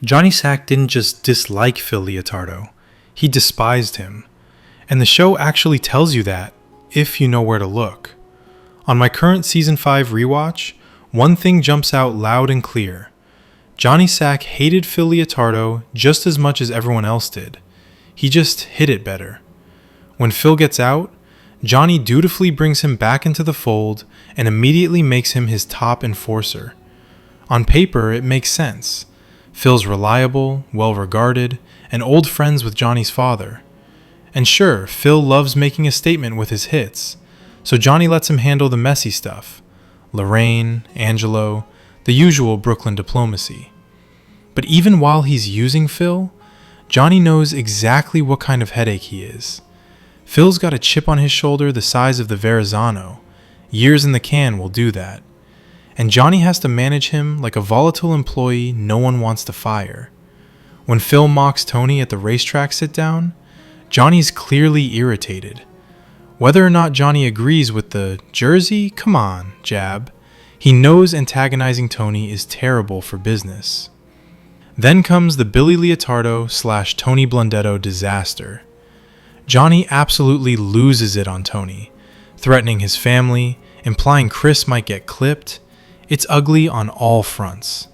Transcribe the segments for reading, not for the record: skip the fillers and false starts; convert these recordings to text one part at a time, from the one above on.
Johnny Sack didn't just dislike Phil Leotardo, he despised him. And the show actually tells you that, if you know where to look. On my current Season 5 rewatch, one thing jumps out loud and clear. Johnny Sack hated Phil Leotardo just as much as everyone else did. He just hid it better. When Phil gets out, Johnny dutifully brings him back into the fold and immediately makes him his top enforcer. On paper, it makes sense. Phil's reliable, well-regarded, and old friends with Johnny's father. And sure, Phil loves making a statement with his hits, so Johnny lets him handle the messy stuff. Lorraine, Angelo, the usual Brooklyn diplomacy. But even while he's using Phil, Johnny knows exactly what kind of headache he is. Phil's got a chip on his shoulder the size of the Verrazano. Years in the can will do that. And Johnny has to manage him like a volatile employee no one wants to fire. When Phil mocks Tony at the racetrack sit-down, Johnny's clearly irritated. Whether or not Johnny agrees with the "Jersey, come on" jab, he knows antagonizing Tony is terrible for business. Then comes the Billy Leotardo / Tony Blundetto disaster. Johnny absolutely loses it on Tony, threatening his family, implying Chris might get clipped. It's ugly on all fronts.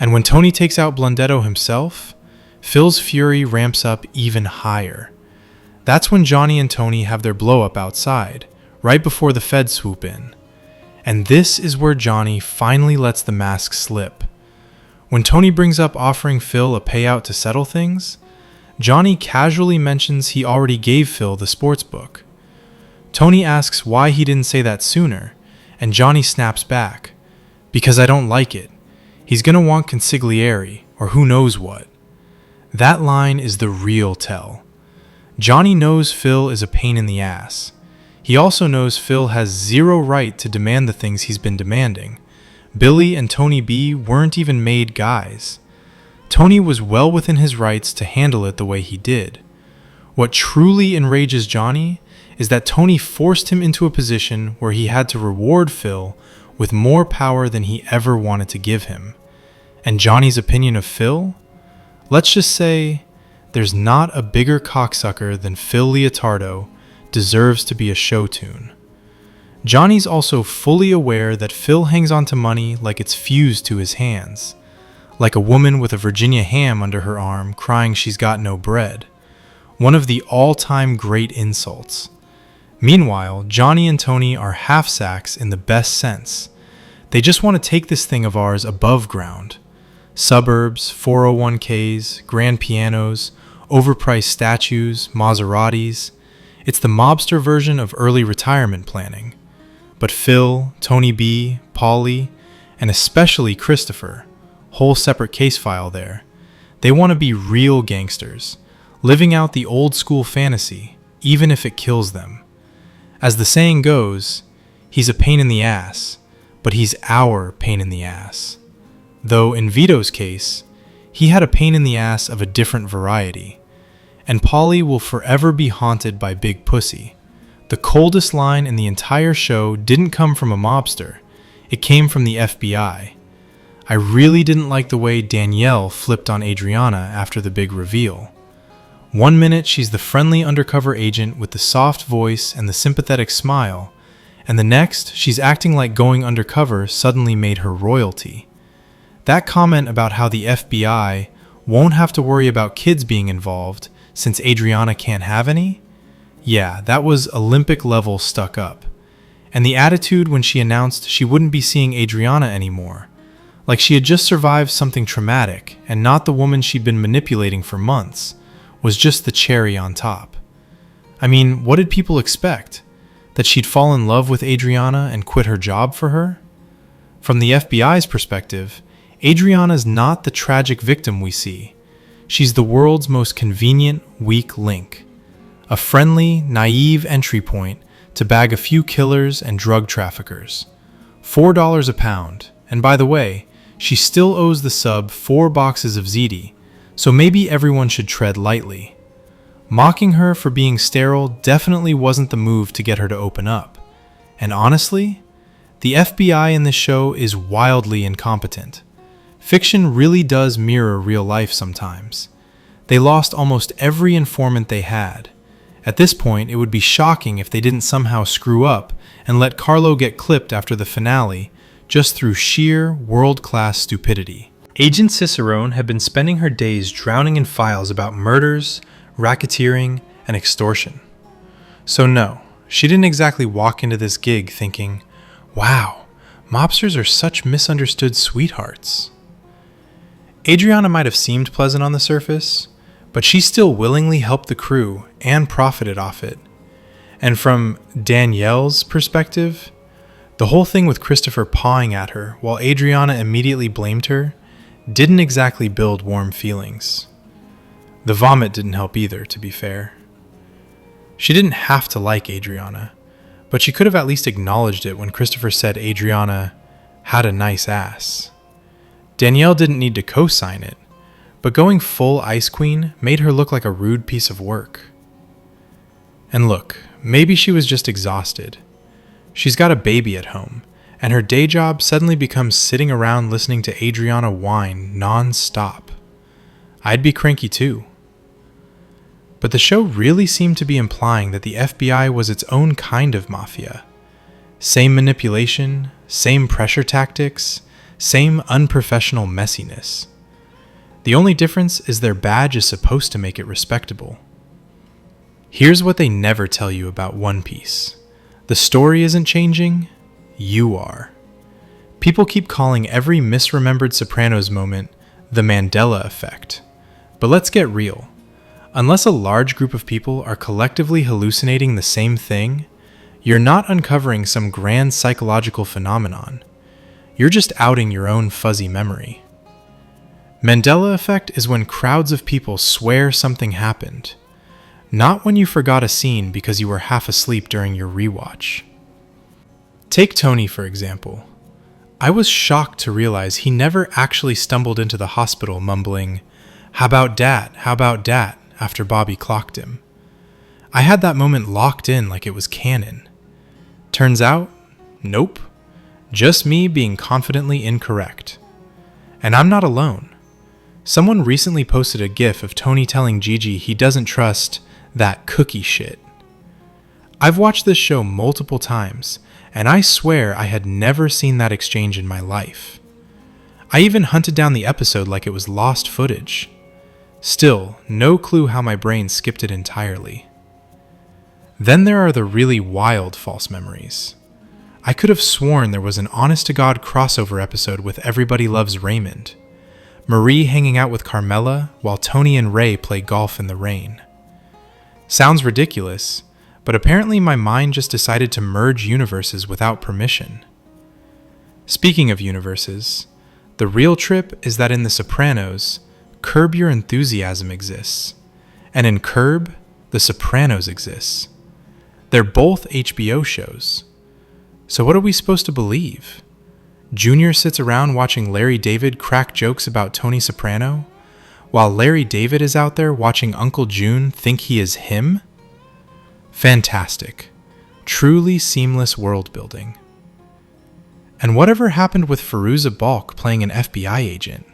And when Tony takes out Blundetto himself, Phil's fury ramps up even higher. That's when Johnny and Tony have their blow-up outside, right before the feds swoop in. And this is where Johnny finally lets the mask slip. When Tony brings up offering Phil a payout to settle things, Johnny casually mentions he already gave Phil the sports book. Tony asks why he didn't say that sooner, and Johnny snaps back, "Because I don't like it. He's gonna want consigliere, or who knows what." That line is the real tell. Johnny knows Phil is a pain in the ass. He also knows Phil has zero right to demand the things he's been demanding. Billy and Tony B weren't even made guys. Tony was well within his rights to handle it the way he did. What truly enrages Johnny is that Tony forced him into a position where he had to reward Phil with more power than he ever wanted to give him. And Johnny's opinion of Phil? Let's just say, there's not a bigger cocksucker than Phil Leotardo deserves to be a show tune. Johnny's also fully aware that Phil hangs on to money like it's fused to his hands, like a woman with a Virginia ham under her arm crying she's got no bread. One of the all-time great insults. Meanwhile, Johnny and Tony are half-sacks in the best sense. They just want to take this thing of ours above ground. Suburbs, 401ks, grand pianos, overpriced statues, Maseratis. It's the mobster version of early retirement planning. But Phil, Tony B, Paulie, and especially Christopher, whole separate case file there, they want to be real gangsters, living out the old school fantasy, even if it kills them. As the saying goes, he's a pain in the ass, but he's our pain in the ass. Though in Vito's case, he had a pain in the ass of a different variety. And Paulie will forever be haunted by Big Pussy. The coldest line in the entire show didn't come from a mobster, it came from the FBI. I really didn't like the way Danielle flipped on Adriana after the big reveal. One minute she's the friendly undercover agent with the soft voice and the sympathetic smile, and the next she's acting like going undercover suddenly made her royalty. That comment about how the FBI won't have to worry about kids being involved since Adriana can't have any? Yeah, that was Olympic level stuck up. And the attitude when she announced she wouldn't be seeing Adriana anymore, like she had just survived something traumatic and not the woman she'd been manipulating for months, was just the cherry on top. I mean, what did people expect? That she'd fall in love with Adriana and quit her job for her? From the FBI's perspective, Adriana's not the tragic victim we see. She's the world's most convenient weak link. A friendly, naive entry point to bag a few killers and drug traffickers. $4 a pound, and by the way, she still owes the sub 4 boxes of ziti, so maybe everyone should tread lightly. Mocking her for being sterile definitely wasn't the move to get her to open up. And honestly, the FBI in this show is wildly incompetent. Fiction really does mirror real life sometimes. They lost almost every informant they had. At this point, it would be shocking if they didn't somehow screw up and let Carlo get clipped after the finale just through sheer world-class stupidity. Agent Cicerone had been spending her days drowning in files about murders, racketeering, and extortion. So no, she didn't exactly walk into this gig thinking, wow, mobsters are such misunderstood sweethearts. Adriana might have seemed pleasant on the surface, but she still willingly helped the crew and profited off it. And from Danielle's perspective, the whole thing with Christopher pawing at her while Adriana immediately blamed her didn't exactly build warm feelings. The vomit didn't help either, to be fair. She didn't have to like Adriana, but she could have at least acknowledged it when Christopher said Adriana had a nice ass. Danielle didn't need to co-sign it, but going full Ice Queen made her look like a rude piece of work. And look, maybe she was just exhausted. She's got a baby at home, and her day job suddenly becomes sitting around listening to Adriana whine non-stop. I'd be cranky too. But the show really seemed to be implying that the FBI was its own kind of mafia. Same manipulation, same pressure tactics, same unprofessional messiness. The only difference is their badge is supposed to make it respectable. Here's what they never tell you about One Piece. The story isn't changing, you are. People keep calling every misremembered Sopranos moment the Mandela effect. But let's get real. Unless a large group of people are collectively hallucinating the same thing, you're not uncovering some grand psychological phenomenon. You're just outing your own fuzzy memory. Mandela effect is when crowds of people swear something happened, not when you forgot a scene because you were half asleep during your rewatch. Take Tony, for example. I was shocked to realize he never actually stumbled into the hospital mumbling, "How about dat? How about dat?" after Bobby clocked him. I had that moment locked in like it was canon. Turns out, nope. Just me being confidently incorrect. And I'm not alone. Someone recently posted a GIF of Tony telling Gigi he doesn't trust that cookie shit. I've watched this show multiple times, and I swear I had never seen that exchange in my life. I even hunted down the episode like it was lost footage. Still, no clue how my brain skipped it entirely. Then there are the really wild false memories. I could have sworn there was an honest-to-God crossover episode with Everybody Loves Raymond. Marie hanging out with Carmela while Tony and Ray play golf in the rain. Sounds ridiculous, but apparently my mind just decided to merge universes without permission. Speaking of universes, the real trip is that in The Sopranos, Curb Your Enthusiasm exists, and in Curb, The Sopranos exists. They're both HBO shows. So what are we supposed to believe? Junior sits around watching Larry David crack jokes about Tony Soprano, while Larry David is out there watching Uncle June think he is him? Fantastic. Truly seamless world building. And whatever happened with Fairuza Balk playing an FBI agent?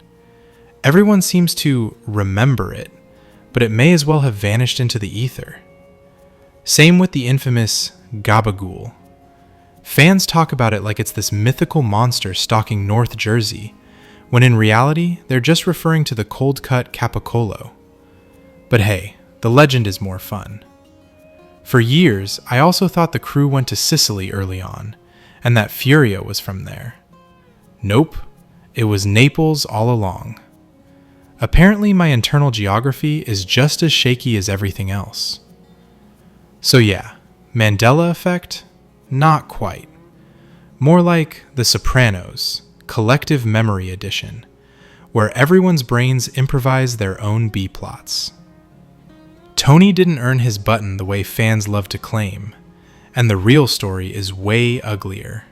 Everyone seems to remember it, but it may as well have vanished into the ether. Same with the infamous Gabagool. Fans talk about it like it's this mythical monster stalking North Jersey, when in reality, they're just referring to the cold-cut Capicolo. But hey, the legend is more fun. For years, I also thought the crew went to Sicily early on, and that Furia was from there. Nope, it was Naples all along. Apparently my internal geography is just as shaky as everything else. So yeah, Mandela effect? Not quite. More like The Sopranos, Collective Memory Edition, where everyone's brains improvise their own B-plots. Tony didn't earn his button the way fans love to claim, and the real story is way uglier.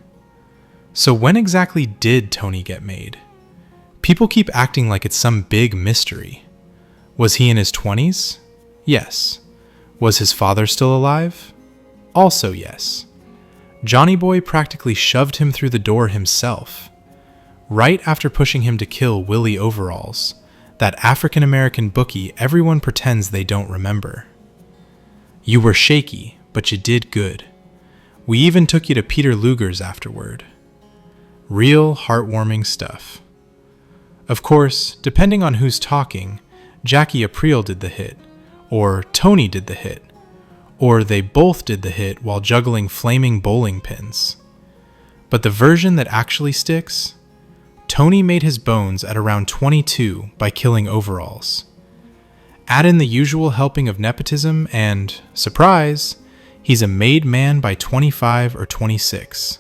So when exactly did Tony get made? People keep acting like it's some big mystery. Was he in his 20s? Yes. Was his father still alive? Also yes. Johnny Boy practically shoved him through the door himself. right after pushing him to kill Willie Overalls, that African-American bookie everyone pretends they don't remember. You were shaky, but you did good. We even took you to Peter Luger's afterward. Real heartwarming stuff. Of course, depending on who's talking, Jackie Aprile did the hit, or Tony did the hit, or they both did the hit while juggling flaming bowling pins. But the version that actually sticks? Tony made his bones at around 22 by killing Overalls. Add in the usual helping of nepotism and, surprise, he's a made man by 25 or 26.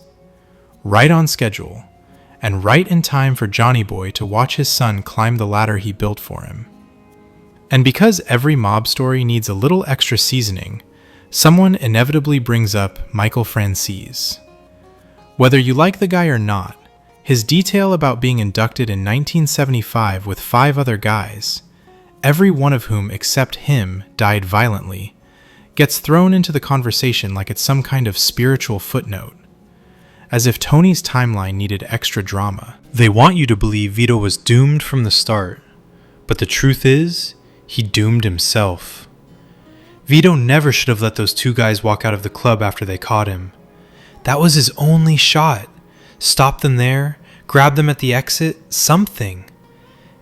Right on schedule, and right in time for Johnny Boy to watch his son climb the ladder he built for him. And because every mob story needs a little extra seasoning, someone inevitably brings up Michael Franzese. Whether you like the guy or not, his detail about being inducted in 1975 with 5 other guys, every one of whom except him died violently, gets thrown into the conversation like it's some kind of spiritual footnote. As if Tony's timeline needed extra drama. They want you to believe Vito was doomed from the start, but the truth is, he doomed himself. Vito never should have let those 2 guys walk out of the club after they caught him. That was his only shot. Stop them there, grab them at the exit, something.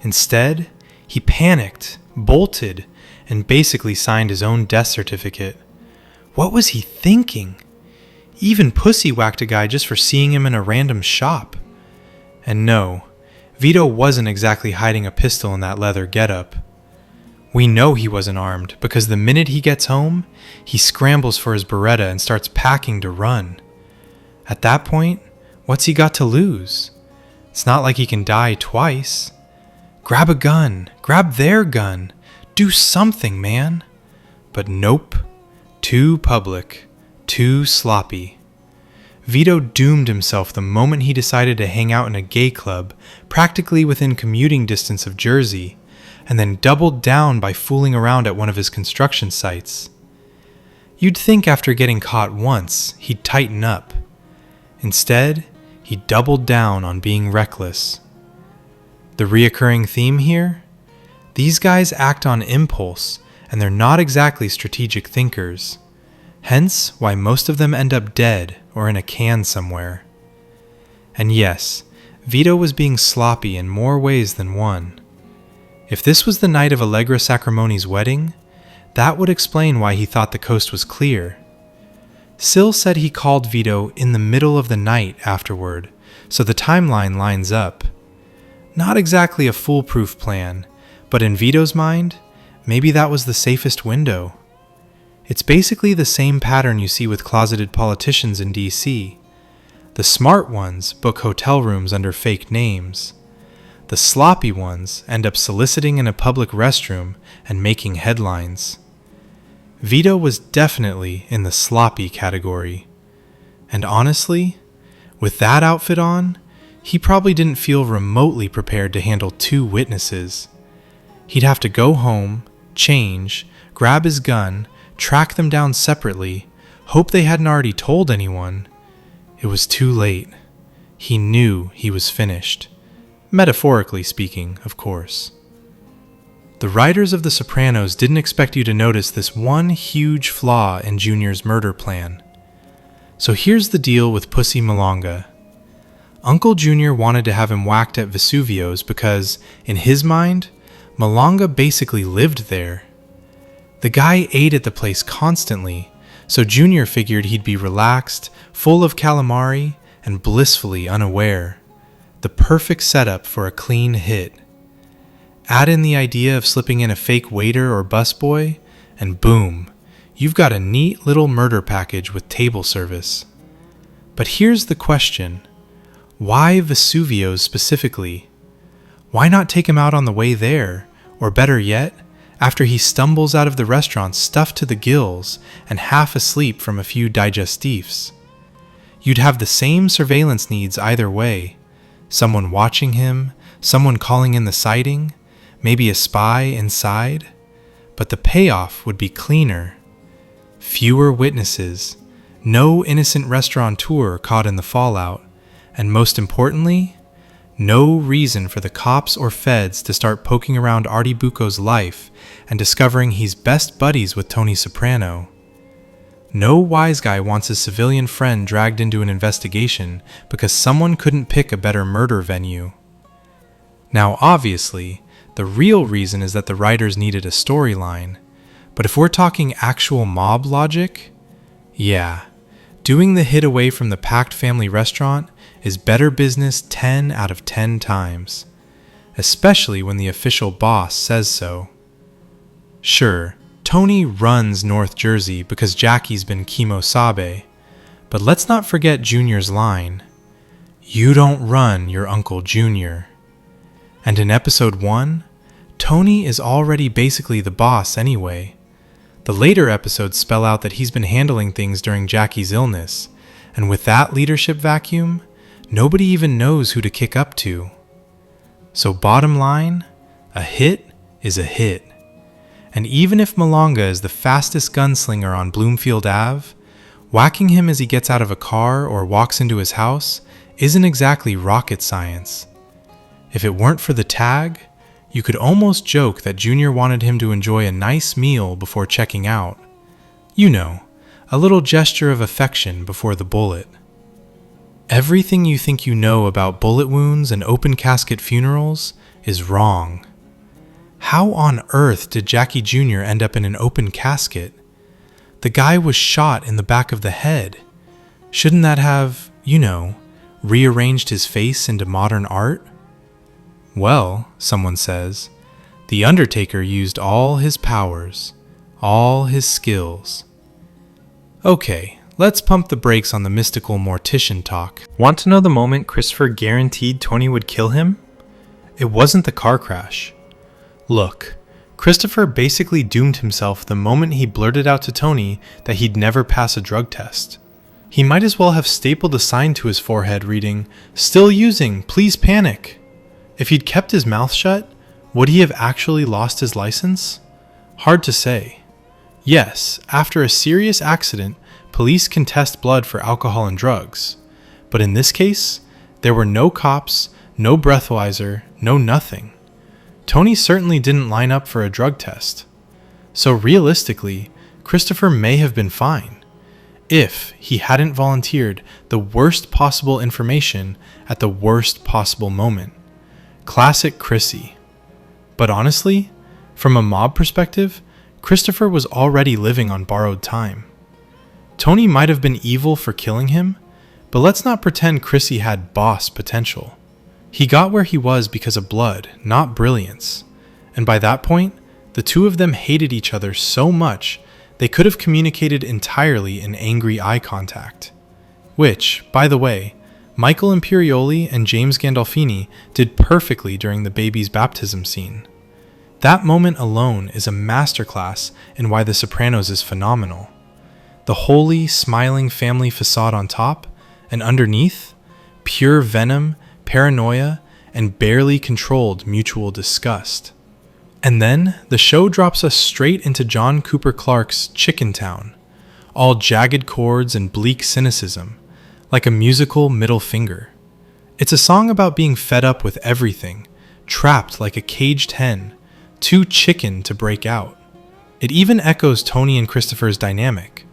Instead, he panicked, bolted, and basically signed his own death certificate. What was he thinking? Even Pussy whacked a guy just for seeing him in a random shop. And no, Vito wasn't exactly hiding a pistol in that leather getup. We know he wasn't armed because the minute he gets home, he scrambles for his Beretta and starts packing to run. At that point, what's he got to lose? It's not like he can die twice. Grab a gun, grab their gun, do something, man. But nope, too public. Too sloppy. Vito doomed himself the moment he decided to hang out in a gay club practically within commuting distance of Jersey, and then doubled down by fooling around at one of his construction sites. You'd think after getting caught once, he'd tighten up. Instead, he doubled down on being reckless. The reoccurring theme here? These guys act on impulse, and they're not exactly strategic thinkers. Hence why most of them end up dead or in a can somewhere. And yes, Vito was being sloppy in more ways than one. If this was the night of Allegra Sacrimoni's wedding, that would explain why he thought the coast was clear. Syl said he called Vito in the middle of the night afterward, so the timeline lines up. Not exactly a foolproof plan, but in Vito's mind, maybe that was the safest window. It's basically the same pattern you see with closeted politicians in DC. The smart ones book hotel rooms under fake names. The sloppy ones end up soliciting in a public restroom and making headlines. Vito was definitely in the sloppy category. And honestly, with that outfit on, he probably didn't feel remotely prepared to handle 2 witnesses. He'd have to go home, change, grab his gun, track them down separately, hope they hadn't already told anyone. It was too late. He knew he was finished. Metaphorically speaking, of course. The writers of The Sopranos didn't expect you to notice this one huge flaw in Junior's murder plan. So here's the deal with Pussy Malonga. Uncle Junior wanted to have him whacked at Vesuvio's because, in his mind, Malonga basically lived there. The guy ate at the place constantly, so Junior figured he'd be relaxed, full of calamari, and blissfully unaware. The perfect setup for a clean hit. Add in the idea of slipping in a fake waiter or busboy, and boom, you've got a neat little murder package with table service. But here's the question. Why Vesuvio's specifically? Why not take him out on the way there, or better yet, after he stumbles out of the restaurant stuffed to the gills and half asleep from a few digestifs? You'd have the same surveillance needs either way. Someone watching him, someone calling in the sighting, maybe a spy inside. But the payoff would be cleaner. Fewer witnesses, no innocent restaurateur caught in the fallout, and most importantly, No reason for the cops or feds to start poking around Artie Bucco's life and discovering he's best buddies with Tony Soprano. No wise guy wants his civilian friend dragged into an investigation because someone couldn't pick a better murder venue. Now, obviously, the real reason is that the writers needed a storyline, but if we're talking actual mob logic, yeah, doing the hit away from the packed family restaurant is better business 10 out of 10 times, especially when the official boss says so. Sure, Tony runs North Jersey because Jackie's been kimosabe, but let's not forget Junior's line, "You don't run your Uncle Junior." And in episode 1, Tony is already basically the boss anyway. The later episodes spell out that he's been handling things during Jackie's illness, and with that leadership vacuum, nobody even knows who to kick up to. So bottom line, a hit is a hit. And even if Malonga is the fastest gunslinger on Bloomfield Ave, whacking him as he gets out of a car or walks into his house isn't exactly rocket science. If it weren't for the tag, you could almost joke that Junior wanted him to enjoy a nice meal before checking out. You know, a little gesture of affection before the bullet. Everything you think you know about bullet wounds and open casket funerals is wrong. How on earth did Jackie Jr. end up in an open casket? The guy was shot in the back of the head. Shouldn't that have, rearranged his face into modern art? Well, someone says, the Undertaker used all his powers, all his skills. Okay, let's pump the brakes on the mystical mortician talk. Want to know the moment Christopher guaranteed Tony would kill him? It wasn't the car crash. Look, Christopher basically doomed himself the moment he blurted out to Tony that he'd never pass a drug test. He might as well have stapled a sign to his forehead reading, "Still using, please panic." If he'd kept his mouth shut, would he have actually lost his license? Hard to say. Yes, after a serious accident, police can test blood for alcohol and drugs. But in this case, there were no cops, no breathalyzer, no nothing. Tony certainly didn't line up for a drug test. So realistically, Christopher may have been fine if he hadn't volunteered the worst possible information at the worst possible moment. Classic Chrissy. But honestly, from a mob perspective, Christopher was already living on borrowed time. Tony might have been evil for killing him, but let's not pretend Chrissy had boss potential. He got where he was because of blood, not brilliance. And by that point, the two of them hated each other so much they could have communicated entirely in angry eye contact. Which, by the way, Michael Imperioli and James Gandolfini did perfectly during the baby's baptism scene. That moment alone is a masterclass in why The Sopranos is phenomenal. The holy, smiling family facade on top, and underneath, pure venom, paranoia, and barely controlled mutual disgust. And then, the show drops us straight into John Cooper Clarke's Chicken Town, all jagged chords and bleak cynicism, like a musical middle finger. It's a song about being fed up with everything, trapped like a caged hen, too chicken to break out. It even echoes Tony and Christopher's dynamic,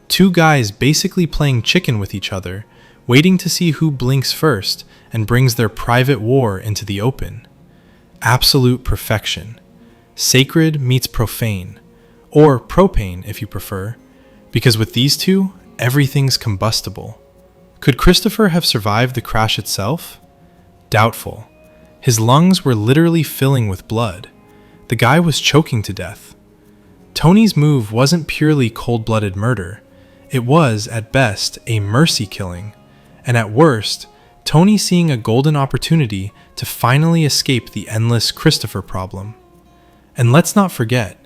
two guys basically playing chicken with each other, waiting to see who blinks first and brings their private war into the open. Absolute perfection. Sacred meets profane, or propane if you prefer, because with these two, everything's combustible. Could Christopher have survived the crash itself? Doubtful. His lungs were literally filling with blood. The guy was choking to death. Tony's move wasn't purely cold-blooded murder. It was, at best, a mercy killing, and at worst, Tony seeing a golden opportunity to finally escape the endless Christopher problem. And let's not forget,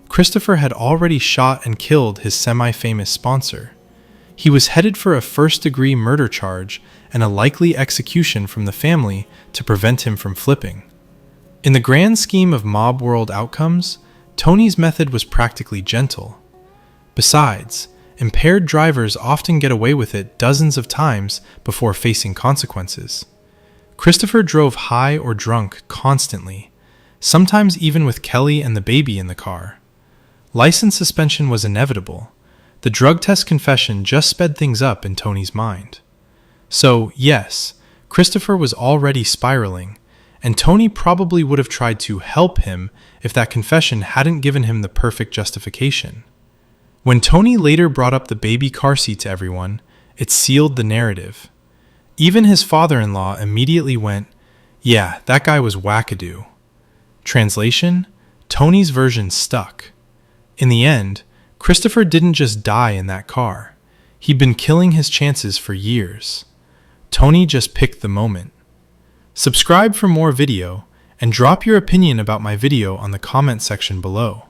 Christopher had already shot and killed his semi-famous sponsor. He was headed for a first-degree murder charge and a likely execution from the family to prevent him from flipping. In the grand scheme of mob world outcomes, Tony's method was practically gentle. Besides, impaired drivers often get away with it dozens of times before facing consequences. Christopher drove high or drunk constantly, sometimes even with Kelly and the baby in the car. License suspension was inevitable. The drug test confession just sped things up in Tony's mind. So, yes, Christopher was already spiraling, and Tony probably would have tried to help him if that confession hadn't given him the perfect justification. When Tony later brought up the baby car seat to everyone, it sealed the narrative. Even his father-in-law immediately went, "Yeah, that guy was wackadoo." Translation: Tony's version stuck. In the end, Christopher didn't just die in that car. He'd been killing his chances for years. Tony just picked the moment. Subscribe for more video, and drop your opinion about my video on the comment section below.